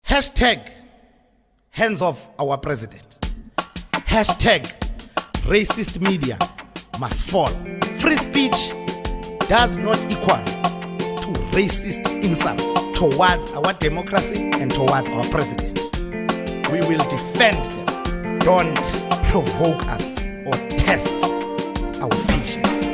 Hashtag hands off our president. Hashtag racist media must fall. Free speech does not equal to racist insults towards our democracy and towards our president. We will defend them. Don't provoke us or test our patience.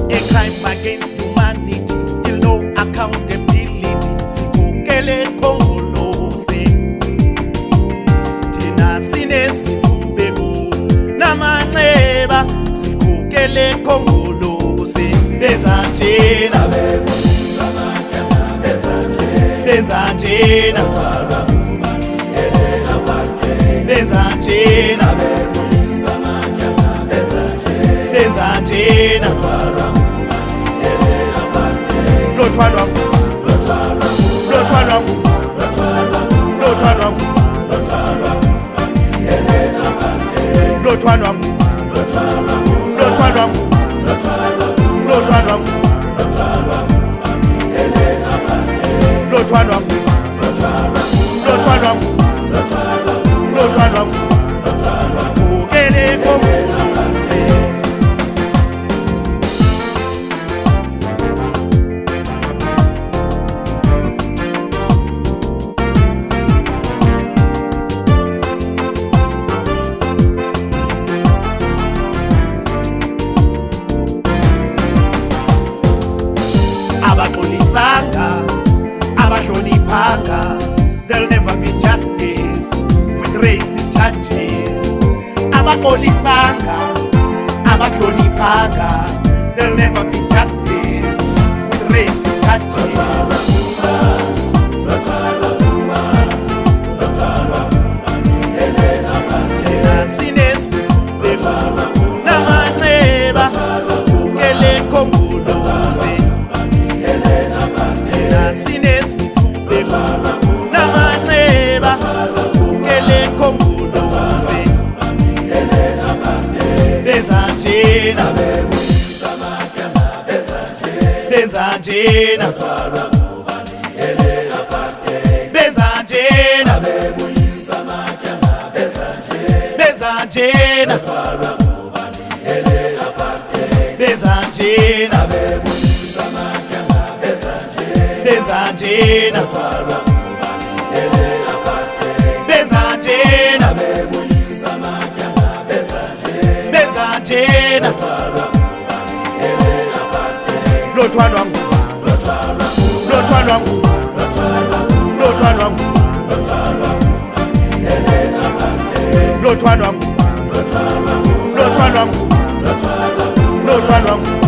A crime against humanity, still no accountability. Sikukele kongolose thina sinesifubeko namanxeba. Sikukele kongolose benza njena benza njena benza njena benza njena lothwalwa lothwalwa lothwalwa lothwalwa lothwalwa lothwalwa lothwalwa lothwalwa sikukele kongolose. Abaxolisanga, abahloniphanga, there'll never be justice with racist charges. Abaxolisanga, abahloniphanga, there'll never be justice with racist charges. Thina sinesifubeko namanxeba. Sikukele kongolose thina sinesifubeko namanxeba. Sikukele kongolose benza njena benza njena benza njena benza njena benza njena benza njena benza njena benza njena lothwalwa lothwalwa lothwalwa lothwalwa lothwalwa lothwalwa